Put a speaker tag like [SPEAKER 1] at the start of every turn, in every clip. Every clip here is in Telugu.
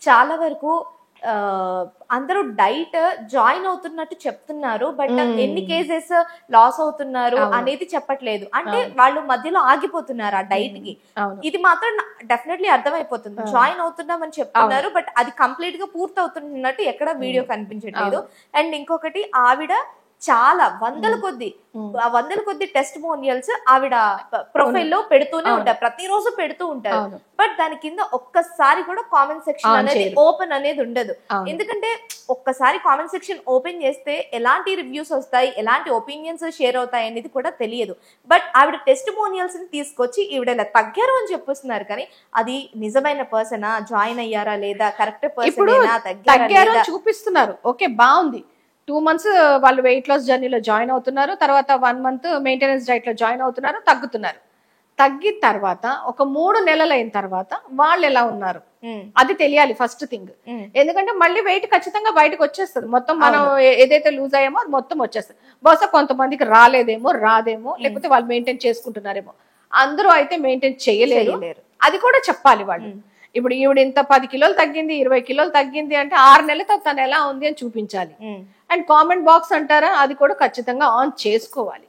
[SPEAKER 1] చాలా వరకు అందరూ డైట్ జాయిన్ అవుతున్నట్టు చెప్తున్నారు, బట్ ఎన్ని కేసెస్ లాస్ అవుతున్నారు అనేది చెప్పట్లేదు. అంటే వాళ్ళు మధ్యలో ఆగిపోతున్నారు ఆ డైట్ కి. ఇది మాత్రం డెఫినెట్లీ అర్థమైపోతుంది. జాయిన్ అవుతున్నామని చెప్తున్నారు, బట్ అది కంప్లీట్ గా పూర్తి అవుతున్నట్టు ఎక్కడ వీడియో కనిపించట్లేదు. అండ్ ఇంకొకటి, ఆవిడ చాలా వందల కొద్ది టెస్టిమోనియల్స్ ఆవిడ ప్రొఫైల్ లో పెడుతూనే ఉంటారు, ప్రతిరోజు పెడుతూ ఉంటారు. బట్ దాని కింద ఒక్కసారి కూడా కామెంట్ సెక్షన్ అనేది ఓపెన్ అనేది ఉండదు. ఎందుకంటే ఒక్కసారి కామెంట్ సెక్షన్ ఓపెన్ చేస్తే ఎలాంటి రివ్యూస్ వస్తాయి, ఎలాంటి ఒపీనియన్స్ షేర్ అవుతాయి అనేది కూడా తెలియదు. బట్ ఆవిడ టెస్టిమోనియల్స్ ని తీసుకొచ్చి ఈవిడ ఇలా తగ్గారు అని చెప్పేస్తున్నారు, కానీ అది నిజమైన పర్సనా, జాయిన్ అయ్యారా లేదా, కరెక్ట్ పర్సన్
[SPEAKER 2] తగ్గారా చూపిస్తున్నారు. ఓకే, బాగుంది. 2 months వాళ్ళు వెయిట్ లాస్ జర్నీలో జాయిన్ అవుతున్నారు, తర్వాత 1 month మెయింటెనెన్స్ డైట్ లో జాయిన్ అవుతున్నారు, తగ్గుతున్నారు. తగ్గిన తర్వాత ఒక 3 నెలలు అయిన తర్వాత వాళ్ళు ఎలా ఉన్నారు అది తెలియాలి ఫస్ట్ థింగ్. ఎందుకంటే మళ్ళీ వెయిట్ ఖచ్చితంగా బయటకు వచ్చేస్తుంది. మొత్తం మనం ఏదైతే లూజ్ అయ్యామో అది మొత్తం వచ్చేస్తుంది. బహుశా కొంతమందికి రాదేమో, లేకపోతే వాళ్ళు మెయింటైన్ చేసుకుంటున్నారేమో. అందరూ అయితే మెయింటైన్ చేయలేరు, అది కూడా చెప్పాలి వాళ్ళు. ఇప్పుడు ఈవిడ ఇంత 10 కిలోలు తగ్గింది, 20 కిలోలు తగ్గింది అంటే 6 నెలలతో తను ఎలా ఉంది అని చూపించాలి. అండ్ కామెంట్ బాక్స్ అంటారా, అది కూడా ఖచ్చితంగా ఆన్ చేసుకోవాలి.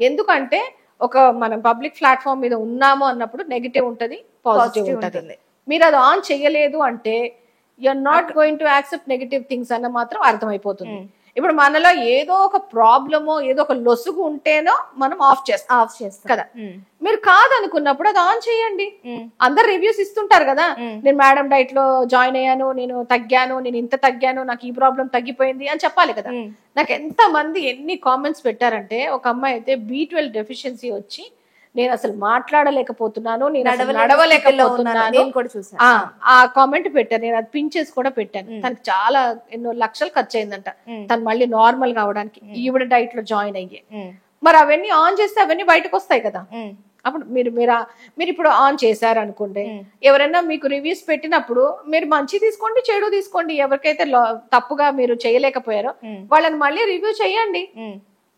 [SPEAKER 2] ఎందుకంటే ఒక మనం పబ్లిక్ ప్లాట్ఫామ్ మీద ఉన్నాము అన్నప్పుడు నెగిటివ్ ఉంటది, పాజిటివ్ ఉంటది. మీరు అది ఆన్ చేయలేదు అంటే you are not going to accept negative things అన్న మాత్రం అర్థమైపోతుంది. ఇప్పుడు మనలో ఏదో ఒక ప్రాబ్లమో ఏదో ఒక లొసుగు ఉంటేనో మనం ఆఫ్ చేస్తాం కదా. మీరు కాదనుకున్నప్పుడు అది ఆన్ చేయండి. అందరు రివ్యూస్ ఇస్తుంటారు కదా, నేను మేడం డైట్ లో జాయిన్ అయ్యాను, నేను తగ్గాను, నేను ఇంత తగ్గాను, నాకు ఈ ప్రాబ్లం తగ్గిపోయింది అని చెప్పాలి కదా. నాకు ఎంత మంది ఎన్ని కామెంట్స్ పెట్టారంటే, ఒక అమ్మాయి అయితే B12 డెఫిషియన్సీ వచ్చి నేను అసలు మాట్లాడలేకపోతున్నాను, నేను నడవలేకపోతున్నాను ఆ కామెంట్ పెట్టాను. నేను అది పిన్ చేసి కూడా పెట్టాను. తనకి చాలా ఎన్నో లక్షలు ఖర్చు అయిందంట తను మళ్ళీ నార్మల్ కావడానికి ఈవిడ డైట్ లో జాయిన్ అయ్యే. మరి అవన్నీ ఆన్ చేస్తే అవన్నీ బయటకు వస్తాయి కదా. అప్పుడు మీరు ఇప్పుడు ఆన్ చేశారు అనుకోండి, ఎవరైనా మీకు రివ్యూస్ పెట్టినప్పుడు మీరు మంచి తీసుకోండి, చెడు తీసుకోండి. ఎవరికైతే తప్పుగా మీరు చేయలేకపోయారో వాళ్ళని మళ్ళీ రివ్యూ చేయండి.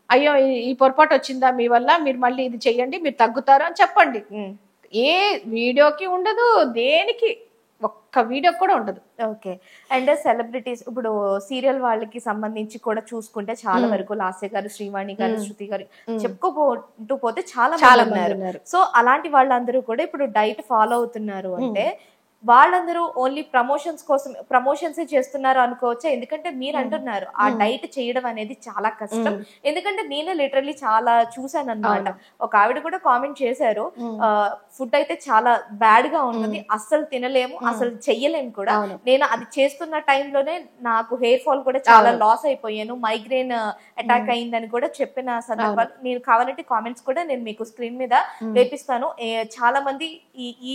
[SPEAKER 2] అయ్యో ఈ పొరపాటు వచ్చిందా మీ వల్ల, మీరు మళ్ళీ ఇది చెయ్యండి, మీరు తగ్గుతారు అని చెప్పండి. ఏ వీడియోకి ఉండదు, దేనికి ఒక్క వీడియో కూడా ఉండదు.
[SPEAKER 1] ఓకే. అండ్ సెలబ్రిటీస్ ఇప్పుడు సీరియల్ వాళ్ళకి సంబంధించి కూడా చూసుకుంటే చాలా వరకు లాస్య గారు, శ్రీవాణి గారు, శృతి గారు చెప్పుకోపోతూ పోతే చాలా ఉన్నారు. సో అలాంటి వాళ్ళందరూ కూడా ఇప్పుడు డైట్ ఫాలో అవుతున్నారు అంటే వాళ్ళందరూ ఓన్లీ ప్రమోషన్స్ చేస్తున్నారు అనుకోవచ్చా? ఎందుకంటే మీరు అంటున్నారు ఆ డైట్ చేయడం అనేది చాలా కష్టం. ఎందుకంటే నేనే లిటరల్లీ చాలా చూసాను అన్నమాట. ఒక ఆవిడ కూడా కామెంట్ చేశారు, ఫుడ్ అయితే చాలా బ్యాడ్ గా ఉన్నది, అస్సలు తినలేము, అసలు చెయ్యలేము కూడా. నేను అది చేస్తున్న టైంలోనే నాకు హెయిర్ ఫాల్ కూడా చాలా లాస్ అయిపోయాను, మైగ్రేన్ అటాక్ అయిందని కూడా చెప్పిన సందర్భాలు నేను కావాలంటే కామెంట్స్ కూడా నేను మీకు స్క్రీన్ మీద వేపిస్తాను. చాలా మంది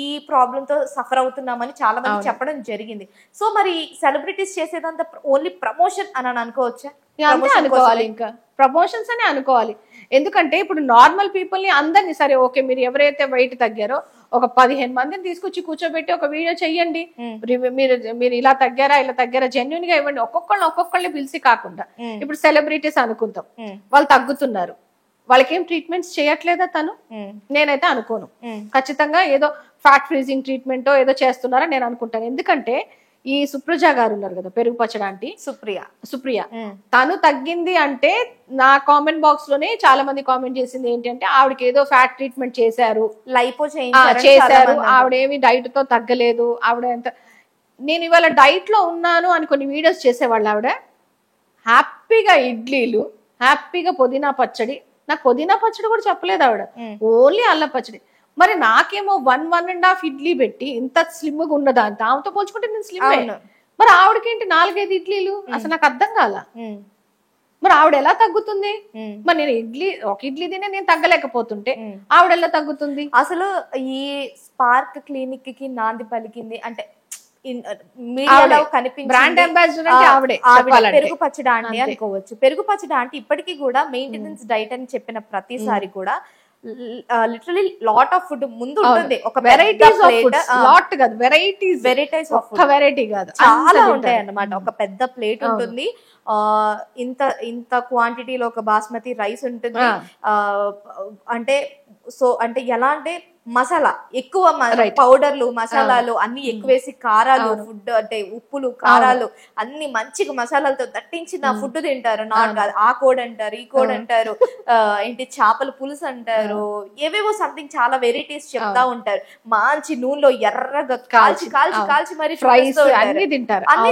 [SPEAKER 1] ఈ ప్రాబ్లమ్ తో సఫర్ అవుతున్నామని చాలా మంది చెప్పడం జరిగింది. సో మరి సెలబ్రిటీస్ చేసేదంతా ఓన్లీ ప్రమోషన్ అని అనుకోవచ్చా?
[SPEAKER 2] అనుకోవాలి, ఇంకా ప్రమోషన్స్ అని అనుకోవాలి. ఎందుకంటే ఇప్పుడు నార్మల్ పీపుల్ ని అందరినీ, సరే ఓకే మీరు ఎవరైతే వెయిట్ తగ్గారో ఒక 15 మందిని తీసుకొచ్చి కూర్చోబెట్టి ఒక వీడియో చెయ్యండి, మీరు ఇలా తగ్గారా జెన్యున్ గా ఇవ్వండి. ఒక్కొక్కళ్ళని పిలిచి కాకుండా ఇప్పుడు సెలబ్రిటీస్ అనుకుంటాం, వాళ్ళు తగ్గుతున్నారు, వాళ్ళకేం ట్రీట్మెంట్స్ చేయట్లేదా తను? నేనైతే అనుకోను. ఖచ్చితంగా ఏదో ఫ్యాట్ ఫ్రీజింగ్ ట్రీట్మెంట్ ఏదో చేస్తున్నారా నేను అనుకుంటాను. ఎందుకంటే ఈ సుప్రజ గారు ఉన్నారు కదా, పెరుగు పచ్చడి ఆంటీ, సుప్రియ తను తగ్గింది అంటే నా కామెంట్ బాక్స్ లోనే చాలా మంది కామెంట్ చేసింది ఏంటంటే ఆవిడకి ఏదో ఫ్యాట్ ట్రీట్మెంట్ చేశారు, లైపో చేశారు, ఆవిడేమి డైట్ తో తగ్గలేదు, ఆవిడ ఎంత. నేను ఇవాళ డైట్ లో ఉన్నాను అని కొన్ని వీడియోస్ చేసేవాళ్ళు. ఆవిడ హ్యాపీగా ఇడ్లీలు, హ్యాపీగా పుదీనా పచ్చడి, నాకు పుదీనా పచ్చడి కూడా చెప్పలేదు ఆవిడ, ఓన్లీ అల్లం పచ్చడి. మరి నాకేమో 1.5 ఇడ్లీ పెట్టి ఇంత స్లిమ్ గా ఉన్నదా అంత, ఆమెతో పోల్చుకుంటే నేను స్లిమ్ అయినా. మరి ఆవిడకేంటి 4-5 ఇడ్లీలు, అసలు నాకు అర్థం కాల. మరి ఆవిడ ఎలా తగ్గుతుంది? మరి నేను ఒక ఇడ్లీ తినే నేను తగ్గలేకపోతుంటే ఆవిడ ఎలా తగ్గుతుంది?
[SPEAKER 1] అసలు ఈ స్పార్క్ క్లినిక్ కి నాంది పలికింది అంటే
[SPEAKER 2] బ్రాండ్ అంబాసిడర్ అంటే ఆవిడే.
[SPEAKER 1] పెరుగు పచ్చడి ఆంటీ అనుకోవచ్చు. పెరుగు పచ్చడి ఆంటీ ఇప్పటికీ కూడా మెయింటెనెన్స్ డైట్ అని చెప్పిన ప్రతిసారి కూడా లిటరలీ లాట్ ఆఫ్ ఫుడ్ ముందు ఉంటుంది. ఒక
[SPEAKER 2] వెరైటీస్ ఆఫ్ ఫుడ్స్, లాట్ కాదు వెరైటీస్ ఆఫ్ ఫుడ్, వెరైటీ కాదు,
[SPEAKER 1] చాలా ఉంటాయి అన్నమాట. ఒక పెద్ద ప్లేట్ ఉంటుంది, ఇంత క్వాంటిటీలో ఒక బాస్మతి రైస్ ఉంటుంది. అంటే ఎలా అంటే మసాలా ఎక్కువ పౌడర్లు మసాలాలు అన్ని ఎక్కువేసి కారాలు ఫుడ్ అంటే ఉప్పులు కారాలు అన్ని మంచిగా మసాలాలతో దట్టించిన ఫుడ్ తింటారు. నాట్ ఆ కోడ్ అంటారు, ఈ కోడ్ అంటారు, ఏంటి చేపల పులుసు అంటారు, ఏవేవో సంథింగ్ చాలా వెరైటీస్ చెప్తా ఉంటారు. మంచి నూనెలో ఎర్రగా కాల్చి కాల్చి కాల్చి మరి అన్ని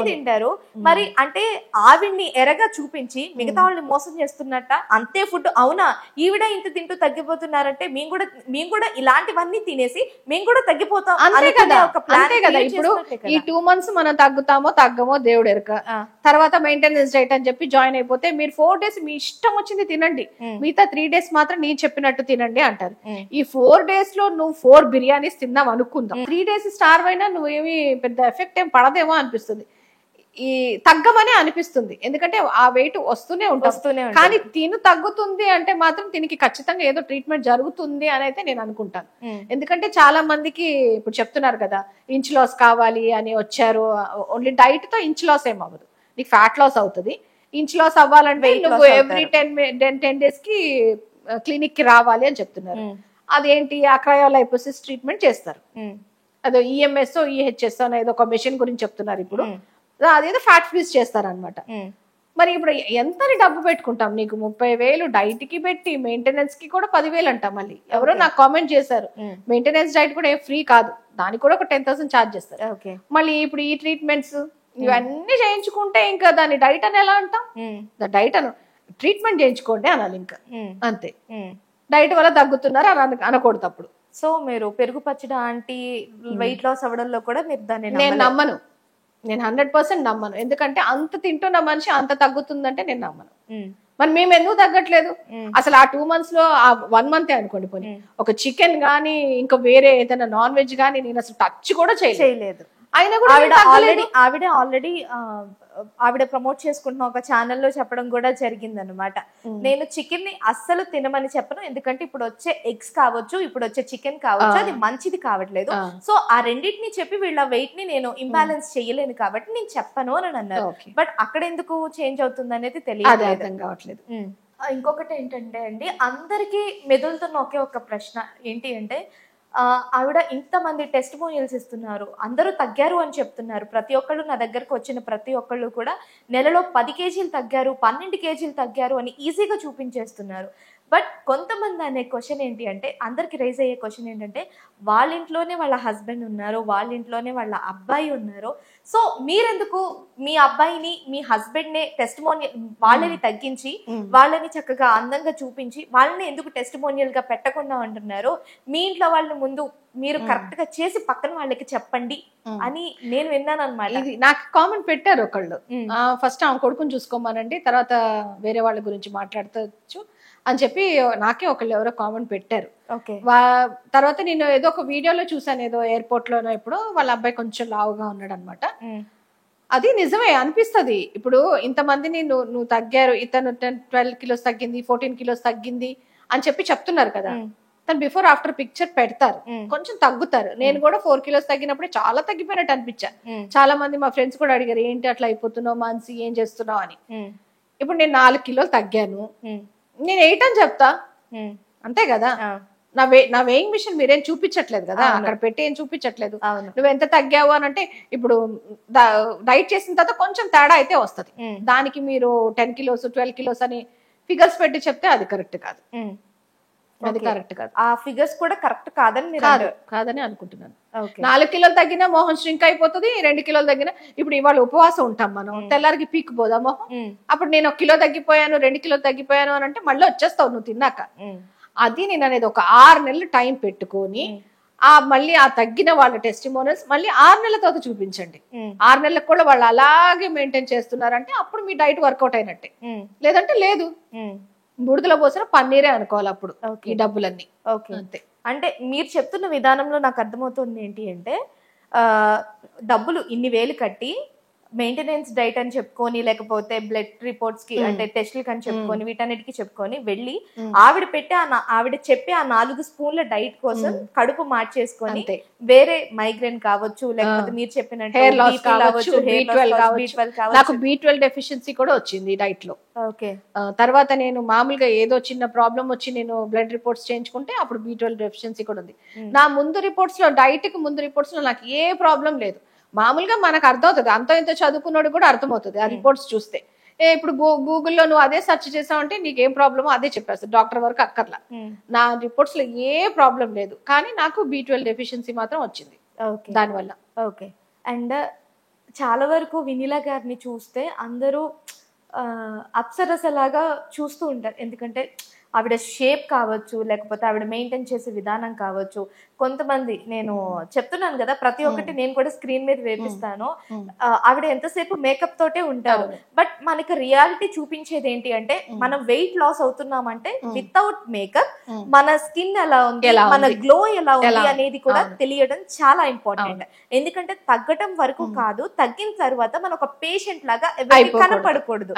[SPEAKER 1] తింటారు. మరి అంటే ఆవిడ్ని ఎర్రగా చూపించి మిగతా వాళ్ళని మోసం చేస్తున్నట్ట. అంతే ఫుడ్ అవునా ఈవిడ ఇంత తింటూ తగ్గిపోతున్నారంటే మేము కూడా ఇలాంటివన్నీ తినేసి మేము కూడా తగ్గిపోతాం.
[SPEAKER 2] అంతే కదా, అంతే కదా. ఇప్పుడు ఈ 2 months మనం తగ్గుతామో తగ్గమో దేవుడు ఎరుక. తర్వాత మెయింటెనెన్స్ డైట్ అని చెప్పి జాయిన్ అయిపోతే మీరు 4 days మీ ఇష్టం వచ్చింది తినండి, మిగతా 3 days మాత్రం నేను చెప్పినట్టు తినండి అంటారు. ఈ 4 days లో నువ్వు 4 బిర్యానీస్ తిన్నావు అనుకుందాం, 3 days స్టార్వ్ అయినా నువ్వేమి పెద్ద ఎఫెక్ట్ ఏం పడదేమో అనిపిస్తుంది, ఈ తగ్గమనే అనిపిస్తుంది. ఎందుకంటే ఆ వెయిట్ వస్తూనే ఉంటుంది. కానీ తిను తగ్గుతుంది అంటే మాత్రం దీనికి ఖచ్చితంగా ఏదో ట్రీట్మెంట్ జరుగుతుంది అని అయితే నేను అనుకుంటాను. ఎందుకంటే చాలా మందికి ఇప్పుడు చెప్తున్నారు కదా ఇంచ్ లాస్ కావాలి అని వచ్చారు, ఓన్లీ డైట్ తో ఇంచ్ లాస్ ఏం అవ్వదు, నీకు ఫ్యాట్ లాస్ అవుతుంది. ఇంచ్ లాస్ అవ్వాలంటే నువ్వు ఎవ్రీ 10 days కి క్లినిక్ కి రావాలి అని చెప్తున్నారు. అదేంటి అక్రయోలైపోసిస్ ట్రీట్మెంట్ చేస్తారు, అదో ఈఎంఎస్ ఈహెచ్ఎస్ అనేది ఒక మెషిన్ గురించి చెప్తున్నారు ఇప్పుడు, అదేదో ఫ్యాట్ ఫ్రీజ్ చేస్తారనమాట. మరి ఇప్పుడు ఎంతని డబ్బు పెట్టుకుంటాం, నీకు 30,000 డైట్ కి పెట్టి మెయింటెనెన్స్ కి కూడా 10,000 అంట. మళ్ళీ ఎవరో నాకు కామెంట్ చేశారు మెయింటెనెన్స్ డైట్ కూడా ఏం ఫ్రీ కాదు, దానికి కూడా ఒక 10,000 ఛార్జ్ చేస్తారు. మళ్ళీ ఇప్పుడు ఈ ట్రీట్మెంట్స్ ఇవన్నీ చేయించుకుంటే ఇంకా దాని డైట్ అని ఎలా అంటాం, డైట్ అను ట్రీట్మెంట్ చేయించుకోండి అనాలి ఇంకా, అంతే. డైట్ వల్ల తగ్గుతున్నారు అని అనకూడదు అప్పుడు.
[SPEAKER 1] సో మీరు పెరుగు పచ్చడి ఆంటీ వెయిట్ లాస్ అవ్వడంలో కూడా మీరు దాన్ని
[SPEAKER 2] నేను నమ్మను, నేను 100% నమ్మను. ఎందుకంటే అంత తింటున్న మనిషి అంత తగ్గుతుందంటే నేను నమ్మను. మరి మేము ఎందుకు తగ్గట్లేదు అసలు? ఆ 2 months లో ఆ 1 month అనుకోండి, పోనీ ఒక చికెన్ గానీ ఇంకా వేరే ఏదైనా నాన్ వెజ్ గానీ నేను అసలు టచ్ కూడా చేయలేదు. అయినా కూడా
[SPEAKER 1] ఆవిడ ప్రమోట్ చేసుకుంటున్న ఒక ఛానల్లో చెప్పడం కూడా జరిగింది అనమాట. నేను చికెన్ ని అస్సలు తినమని చెప్పను, ఎందుకంటే ఇప్పుడు వచ్చే ఎగ్స్ కావచ్చు, ఇప్పుడు వచ్చే చికెన్ కావచ్చు, అది మంచిది కావట్లేదు. సో ఆ రెండింటిని చెప్పి వీళ్ళ వెయిట్ ని నేను ఇంబ్యాలెన్స్ చేయలేను కాబట్టి నేను చెప్పను అని అన్నారు. బట్ అక్కడ ఎందుకు చేంజ్ అవుతుంది అనేది
[SPEAKER 2] తెలియట్లేదు.
[SPEAKER 1] ఇంకొకటి ఏంటంటే అండి, అందరికి మెదులుతున్న ఒకే ఒక ప్రశ్న ఏంటి అంటే, ఆవిడ ఇంతమంది టెస్టిమోనియల్స్ ఇస్తున్నారు, అందరూ తగ్గారు అని చెప్తున్నారు. ప్రతి ఒక్కళ్ళు నా దగ్గరకు వచ్చిన ప్రతి ఒక్కళ్ళు కూడా నెలలో 10 kgs తగ్గారు, 12 kgs తగ్గారు అని ఈజీగా చూపించేస్తున్నారు. బట్ కొంతమంది అనే క్వశ్చన్ ఏంటి అంటే, అందరికి రైజ్ అయ్యే క్వశ్చన్ ఏంటంటే, వాళ్ళ ఇంట్లోనే వాళ్ళ హస్బెండ్ ఉన్నారు, వాళ్ళ ఇంట్లోనే వాళ్ళ అబ్బాయి ఉన్నారు, సో మీరెందుకు మీ అబ్బాయిని మీ హస్బెండ్ నే టెస్టిమోనియల్ వాళ్ళని తగ్గించి వాళ్ళని చక్కగా అందంగా చూపించి వాళ్ళని ఎందుకు టెస్టిమోనియల్ గా పెట్టకుండా అంటున్నారు? మీ ఇంట్లో వాళ్ళని ముందు మీరు కరెక్ట్ గా చేసి పక్కన వాళ్ళకి చెప్పండి అని నేను విన్నాను అనమాట.
[SPEAKER 2] ఇది నాకు కామెంట్ పెట్టారు ఒకళ్ళు, ఫస్ట్ ఆమె కొడుకుని చూసుకోమనండి తర్వాత వేరే వాళ్ళ గురించి మాట్లాడవచ్చు అని చెప్పి నాకే ఒకళ్ళు ఎవరో కామెంట్ పెట్టారు. తర్వాత నేను ఏదో ఒక వీడియోలో చూసాను, ఏదో ఎయిర్పోర్ట్ లోనో ఎప్పుడో వాళ్ళ అబ్బాయి కొంచెం లావుగా ఉన్నాడు అనమాట. అది నిజమే అనిపిస్తుంది. ఇప్పుడు ఇంతమందిని నువ్వు తగ్గారు, ఇతను 12 kilos తగ్గింది, 14 kilos తగ్గింది అని చెప్పి చెప్తున్నారు కదా, తను బిఫోర్ ఆఫ్టర్ పిక్చర్ పెడతారు, కొంచెం తగ్గుతారు. నేను కూడా 4 kilos తగ్గినప్పుడే చాలా తగ్గిపోయినట్టు అనిపించా. చాలా మంది మా ఫ్రెండ్స్ కూడా అడిగారు ఏంటి అట్లా అయిపోతున్నావు మాన్సి, ఏం చేస్తున్నావు అని. ఇప్పుడు నేను 4 kilos తగ్గాను, నేను 8 అని చెప్తా, అంతే కదా. నా వేయింగ్ మిషన్ మీరేం చూపించట్లేదు కదా, అక్కడ పెట్టి ఏం చూపించట్లేదు. నువ్వు ఎంత తగ్గావు అని అంటే ఇప్పుడు డైట్ చేసిన తర్వాత కొంచెం తేడా అయితే వస్తుంది, దానికి మీరు 10 kilos 12 kilos అని ఫిగర్స్ పెట్టి చెప్తే అది కరెక్ట్ కాదు. అది కరెక్ట్ కాదు,
[SPEAKER 1] ఆ ఫిగర్స్ కూడా కరెక్ట్
[SPEAKER 2] కాదని అనుకుంటున్నాను. 4 kilos తగ్గినా మోహన్ ష్రింక్ అయిపోతుంది, 2 kilos తగ్గినా. ఇప్పుడు ఇవాళ ఉపవాసం ఉంటాం మనం, తెల్లారికి పీక్ పోదా మోహం. అప్పుడు నేను 1 kilo తగ్గిపోయాను 2 kilos తగ్గిపోయాను అని అంటే మళ్ళీ వచ్చేస్తావు నువ్వు తిన్నాక. అది నేను అనేది ఒక 6 నెలలు టైం పెట్టుకొని మళ్ళీ ఆ తగ్గిన వాళ్ళ టెస్టిమోనియల్స్ మళ్ళీ 6 నెలల తర్వాత చూపించండి. 6 నెలలకు కూడా వాళ్ళు అలాగే మెయింటైన్ చేస్తున్నారంటే అప్పుడు మీ డైట్ వర్కౌట్ అయినట్టే, లేదంటే లేదు. బుడదలో పోసిన పన్నీరే అనుకోవాలి అప్పుడు ఈ డబ్బులన్నీ.
[SPEAKER 1] అంతే. అంటే మీరు చెప్తున్న విధానంలో నాకు అర్థమవుతుంది ఏంటి అంటే, డబ్బులు ఇన్ని వేలు కట్టి మెయింటెనెన్స్ డైట్ అని చెప్పుకొని లేకపోతే బ్లడ్ రిపోర్ట్స్ కి అంటే టెస్ట్లకి అని చెప్పుకొని వీటన్నిటికి చెప్పుకొని వెళ్ళి ఆవిడ చెప్పే ఆ 4 స్పూన్ల డైట్ కోసం కడుపు మార్చేసుకొని వేరే మైగ్రేన్ కావచ్చు లేకపోతే మీరు చెప్పినట్టు
[SPEAKER 2] హెయిర్ లాస్ కావచ్చు, నాకు B12 డెఫిషియన్సీ కూడా వచ్చింది డైట్ లో.
[SPEAKER 1] ఓకే.
[SPEAKER 2] తర్వాత నేను మామూలుగా ఏదో చిన్న ప్రాబ్లం వచ్చి నేను బ్లడ్ రిపోర్ట్స్ చేయించుకుంటే అప్పుడు B12 డెఫిషియన్సీ కూడా ఉంది. నా ముందు రిపోర్ట్స్ లో డైట్ కి ముందు రిపోర్ట్స్ లో నాకు ఏ ప్రాబ్లం లేదు. మామూలుగా మనకు అర్థమవుతుంది, అంత ఇంత చదువుకున్నాడు కూడా అర్థమవుతుంది ఆ రిపోర్ట్స్ చూస్తే. ఇప్పుడు గూగుల్లో నువ్వు అదే సెర్చ్ చేసావంటే నీకు ఏం ప్రాబ్లమో అదే చెప్పేస్తారు, డాక్టర్ వరకు అక్కర్లా. నా రిపోర్ట్స్ లో ఏ ప్రాబ్లం లేదు, కానీ నాకు B12 డెఫిషియన్సీ మాత్రం వచ్చింది దానివల్ల.
[SPEAKER 1] ఓకే. అండ్ చాలా వరకు వినీలా గారిని చూస్తే అందరూ అప్సరసలాగా చూస్తూ ఉంటారు, ఎందుకంటే ఆవిడ షేప్ కావచ్చు లేకపోతే ఆవిడ మెయింటైన్ చేసే విధానం కావచ్చు. కొంతమంది నేను చెప్తున్నాను కదా ప్రతి ఒక్కటి నేను కూడా స్క్రీన్ మీద వేపిస్తాను, ఆవిడ ఎంతసేపు మేకప్ తోటే ఉంటారు. బట్ మనకి రియాలిటీ చూపించేది ఏంటి అంటే మనం వెయిట్ లాస్ అవుతున్నామంటే వితౌట్ మేకప్ మన స్కిన్ ఎలా ఉంది, మన గ్లో ఎలా ఉంది అనేది కూడా తెలియడం చాలా ఇంపార్టెంట్. ఎందుకంటే తగ్గటం వరకు కాదు, తగ్గిన తర్వాత మనం ఒక పేషెంట్ లాగా ఎవరికి కనపడకూడదు.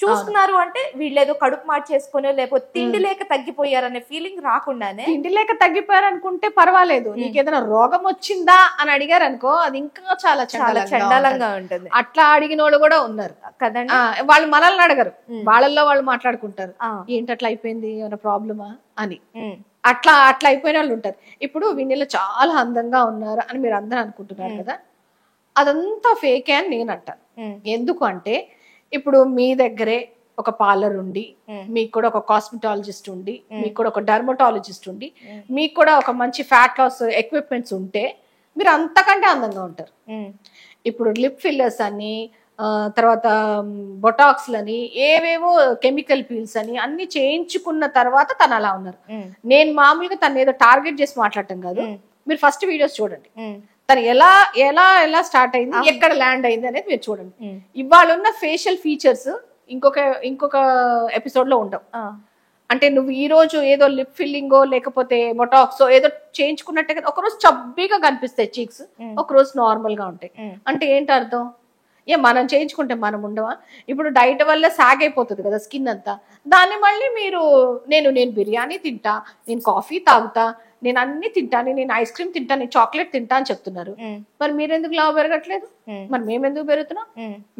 [SPEAKER 1] చూస్తున్నారు అంటే వీళ్ళేదో కడుపు మార్చేసుకునే లేకపోతే తిండి లేక తగ్గిపోయారనే ఫీలింగ్ రాకుండానే,
[SPEAKER 2] తిండి లేక తగ్గిపోయారు అనుకుంటే పర్వాలేదు, నీకు ఏదైనా రోగం వచ్చిందా అని అడిగారు అనుకో అది ఇంకా చాలా
[SPEAKER 1] చండాలంగా ఉంటుంది.
[SPEAKER 2] అట్లా అడిగిన వాళ్ళు కూడా ఉన్నారు కదండి. వాళ్ళు మనల్ని అడగరు, వాళ్ళల్లో వాళ్ళు మాట్లాడుకుంటారు ఏంటి అట్లా అయిపోయింది ఏమైనా ప్రాబ్లమా అని. అట్లా అయిపోయిన వాళ్ళు ఉంటారు. ఇప్పుడు వినీలా చాలా అందంగా ఉన్నారు అని మీరు అందరూ అనుకుంటున్నారు కదా, అదంతా ఫేకే అని నేను అంటాను. ఎందుకు అంటే ఇప్పుడు మీ దగ్గరే ఒక పార్లర్ ఉండి, మీకు కూడా ఒక కాస్మెటాలజిస్ట్ ఉండి, మీకు కూడా ఒక డర్మటాలజిస్ట్ ఉండి, మీకు కూడా ఒక మంచి ఫ్యాట్ లాస్ ఎక్విప్మెంట్స్ ఉంటే మీరు అంతకంటే అందంగా ఉంటారు. ఇప్పుడు లిప్ ఫిల్లర్స్ అని తర్వాత బొటాక్స్లని ఏవేవో కెమికల్ పీల్స్ అని అన్ని చేయించుకున్న తర్వాత తను అలా ఉన్నారు. నేను మామూలుగా తను ఏదో టార్గెట్ చేసి మాట్లాడటం కాదు, మీరు ఫస్ట్ వీడియోస్ చూడండి, తను ఎలా ఎలా ఎలా స్టార్ట్ అయింది, ఎక్కడ ల్యాండ్ అయింది అనేది మీరు చూడండి. ఇవాళ ఉన్న ఫేషియల్ ఫీచర్స్ ఇంకొక ఎపిసోడ్ లో ఉండవు. అంటే నువ్వు ఈ రోజు ఏదో లిప్ ఫిల్లింగో లేకపోతే బొటాక్సో ఏదో చేయించుకున్నట్టే కదా, ఒకరోజు చబ్బీగా కనిపిస్తాయి చీక్స్, ఒకరోజు నార్మల్ గా ఉంటాయి. అంటే ఏంటి అర్థం? మనం చేయించుకుంటే మనం ఉండవా? ఇప్పుడు డైట్ వల్ల సాగ్ అయిపోతుంది కదా స్కిన్ అంతా, దాన్ని మళ్ళీ మీరు నేను బిర్యానీ తింటా, నేను కాఫీ తాగుతా, నేను అన్ని తింటాను, నేను ఐస్ క్రీమ్ తింటా, నేను చాక్లెట్ తింటా అని చెప్తున్నారు. మరి మీరెందుకు లావు పెరగట్లేదు? మరి మేమెందుకు పెరుగుతున్నాం?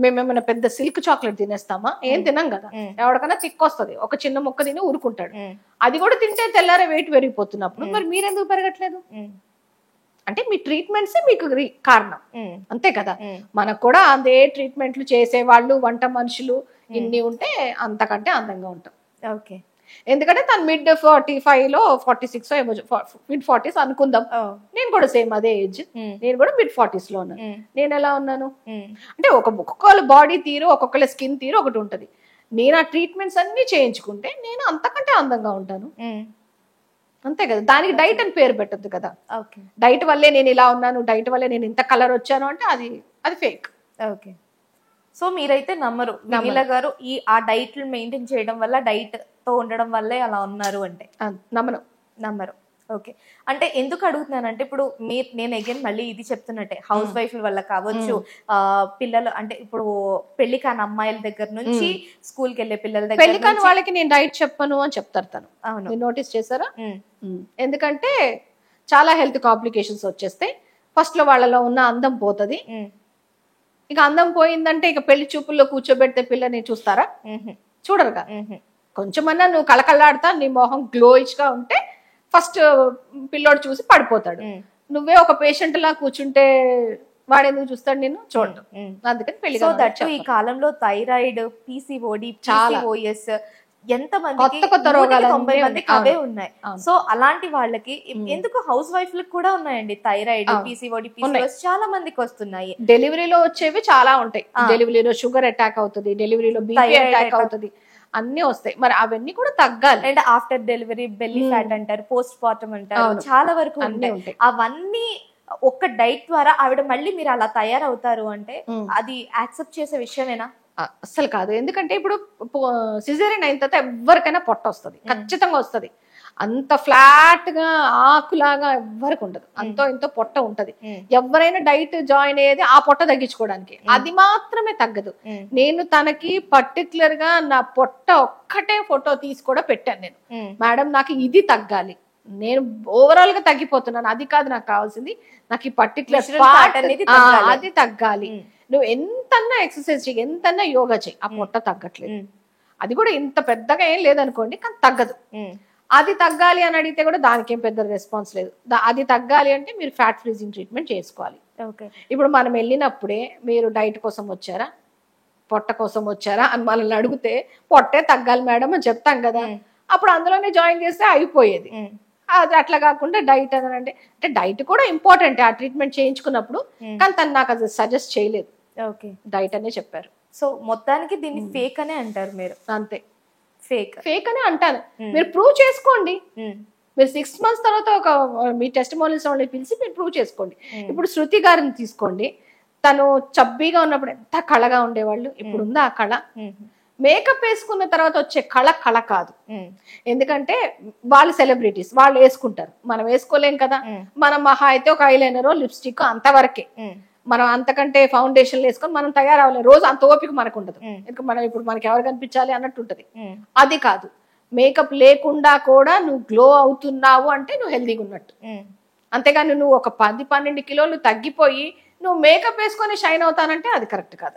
[SPEAKER 2] మేమేమైనా పెద్ద సిల్క్ చాక్లెట్ తినేస్తామా? ఏం తినాం కదా. ఎవరికైనా తిక్కొస్తుంది, ఒక చిన్న ముక్క తిని ఊరుకుంటాడు, అది కూడా తింటే తెల్లారే వెయిట్ పెరిగిపోతున్నప్పుడు మరి మీరెందుకు పెరగట్లేదు? అంటే మీ ట్రీట్మెంట్సే మీకు కారణం, అంతే కదా. మనకు కూడా అదే ట్రీట్మెంట్లు చేసేవాళ్ళు వంట మనుషులు ఇన్ని ఉంటే అంతకంటే అందంగా ఉంటాం.
[SPEAKER 1] ఓకే.
[SPEAKER 2] ఎందుకంటే తను మిడ్ 45 లో 46 మిడ్ 40s అనుకుందాం, నేను కూడా సేమ్ అదే ఏజ్, నేను కూడా మిడ్ 40s లో ఉన్నాను. నేను ఎలా ఉన్నాను అంటే ఒక్కొక్కళ్ళ బాడీ తీరు ఒక్కొక్కళ్ళ స్కిన్ తీరు ఒకటి ఉంటది. నేను ఆ ట్రీట్మెంట్స్ అన్ని చేయించుకుంటే నేను అంతకంటే అందంగా ఉంటాను, అంతే కదా. దానికి డైట్ అని పేరు పెట్టద్దు కదా. డైట్ వల్లే నేను ఇలా ఉన్నాను, డైట్ వల్లే నేను ఇంత కలర్ వచ్చాను అంటే అది ఫేక్.
[SPEAKER 1] ఓకే. సో మీరైతే నమ్మరు వినీలా గారు ఆ డైట్ మెయింటైన్ చేయడం వల్ల, డైట్ తో ఉండడం వల్లే అలా ఉన్నారు అంటే? నమ్మరు. ఓకే. అంటే ఎందుకు అడుగుతున్నానంటే ఇప్పుడు నేను అగైన్ మళ్ళీ ఇది చెప్తున్నట్టే, హౌస్ వైఫ్ వల్ల కావచ్చు, పిల్లలు అంటే ఇప్పుడు పెళ్లి కాని అమ్మాయిల దగ్గర నుంచి స్కూల్కి వెళ్ళే పిల్లల దగ్గర,
[SPEAKER 2] పెళ్లి కాని వాళ్ళకి నేను డైట్ చెప్పను అని చెప్తారు తను. అవును, నోటీస్ చేశారా? ఎందుకంటే చాలా హెల్త్ కాంప్లికేషన్స్ వచ్చేస్తాయి. ఫస్ట్ లో వాళ్ళలో ఉన్న అందం పోతుంది, ఇక అందం పోయిందంటే ఇక పెళ్లి చూపుల్లో కూర్చోబెడితే పిల్లని చూస్తారా? చూడరుగా. కొంచెమన్నా నువ్వు కళకళలాడుతా నీ మొహం గ్లోయిష్ గా ఉంటే ఫస్ట్ పిల్లోడు చూసి పడిపోతాడు. నువ్వే ఒక పేషెంట్ లా కూర్చుంటే వాడెందుకు చూస్తాడు నిన్ను? చూడడు. అందుకని పెళ్లి.
[SPEAKER 1] ఈ కాలంలో థైరాయిడ్, PCOD, PCOS ఎంతమంది
[SPEAKER 2] కొత్త రోగాలు
[SPEAKER 1] 90 మందికి అవే ఉన్నాయి. సో అలాంటి వాళ్ళకి ఎందుకు హౌస్ వైఫ్ లకు కూడా ఉన్నాయండి థైరాయిడ్, PCOD, PCOS చాలా మందికి వస్తున్నాయి.
[SPEAKER 2] డెలివరీలో వచ్చేవి చాలా ఉంటాయి. డెలివరీలో షుగర్ అటాక్ అవుతుంది, డెలివరీలో BP అటాక్ అవుతుంది, అన్ని వస్తాయి. మరి అవన్నీ కూడా తగ్గాలి.
[SPEAKER 1] And after delivery belly fat అంటారు, పోస్ట్ పార్టం అంటారు, చాలా వరకు ఉంటాయి. అవన్నీ ఒక్క డైట్ ద్వారా ఆవిడ మళ్ళీ మీరు అలా తయారవుతారు అంటే అది యాక్సెప్ట్ చేసే విషయమేనా?
[SPEAKER 2] అస్సలు కాదు. ఎందుకంటే ఇప్పుడు సిజేరియన్ అయిన తర్వాత ఎవరికైనా పొట్ట వస్తుంది, ఖచ్చితంగా వస్తుంది. అంత ఫ్లాట్ గా ఆకులాగా ఎవ్వరికి ఉండదు, అంతో ఇంతో పొట్ట ఉంటది. ఎవరైనా డైట్ జాయిన్ అయ్యేది ఆ పొట్ట తగ్గించుకోవడానికి, అది మాత్రమే తగ్గదు. నేను తనకి పర్టికులర్ గా నా పొట్ట ఒక్కటే ఫోటో తీసి కూడా పెట్టాను నేను, మేడం నాకు ఇది తగ్గాలి, నేను ఓవరాల్ గా తగ్గిపోతున్నాను, అది కాదు నాకు కావాల్సింది, నాకు ఈ పర్టికులర్ పార్ట్ అది తగ్గాలి. నువ్వు ఎంతన్నా ఎక్సర్సైజ్ చెయ్యి, ఎంతన్నా యోగా చెయ్యి, ఆ పొట్ట తగ్గట్లేదు. అది కూడా ఇంత పెద్దగా ఏం లేదనుకోండి, కానీ తగ్గదు. అది తగ్గాలి అని అడిగితే కూడా దానికి ఏం పెద్ద రెస్పాన్స్ లేదు. అది తగ్గాలి అంటే మీరు ఫ్యాట్ ఫ్రీజింగ్ ట్రీట్మెంట్ చేసుకోవాలి. ఇప్పుడు మనం వెళ్ళినప్పుడే మీరు డైట్ కోసం వచ్చారా, పొట్ట కోసం వచ్చారా అని మనల్ని అడిగితే పొట్టే తగ్గాలి మేడం అని చెప్తాం కదా, అప్పుడు అందులోనే జాయిన్ చేస్తే అయిపోయేది. అది అట్లా కాకుండా డైట్ అని అంటే డైట్ కూడా ఇంపార్టెంట్ ఆ ట్రీట్మెంట్ చేయించుకున్నప్పుడు, కానీ తను నాకు అది సజెస్ట్ చేయలేదు, డైట్ అనే చెప్పారు.
[SPEAKER 1] సో మొత్తానికి దీన్ని ఫేక్ అనే అంటారు మీరు?
[SPEAKER 2] అంతే,
[SPEAKER 1] ఫేక్
[SPEAKER 2] అనే అంటాను. మీరు ప్రూవ్ చేసుకోండి. మీరు 6 months తర్వాత ఒక మీ టెస్టిమోనియల్స్ వాళ్ళని పిలిచి మీరు ప్రూవ్ చేసుకోండి. ఇప్పుడు శృతి గారిని తీసుకోండి, తను చబ్బీగా ఉన్నప్పుడు ఎంత కళగా ఉండేవాళ్ళు, ఇప్పుడు ఉందా ఆ కళ? మేకప్ వేసుకున్న తర్వాత వచ్చే కళ కాదు. ఎందుకంటే వాళ్ళు సెలబ్రిటీస్, వాళ్ళు వేసుకుంటారు, మనం వేసుకోలేం కదా. మనం మహా అయితే ఒక ఐలైనర్ లిప్స్టిక్ అంతవరకే, మనం అంతకంటే ఫౌండేషన్ వేసుకొని మనం తయారవ్వలేము, రోజు అంత ఓపిక మనకు ఉండదు. ఎందుకంటే మనం ఇప్పుడు మనకి ఎవరు కనిపించాలి అన్నట్టు ఉంటది. అది కాదు, మేకప్ లేకుండా కూడా నువ్వు గ్లో అవుతున్నావు అంటే నువ్వు హెల్దీగా ఉన్నట్టు. అంతేగాని నువ్వు ఒక 10-12 కిలోలు తగ్గిపోయి నువ్వు మేకప్ వేసుకొని షైన్ అవుతానంటే అది కరెక్ట్ కాదు.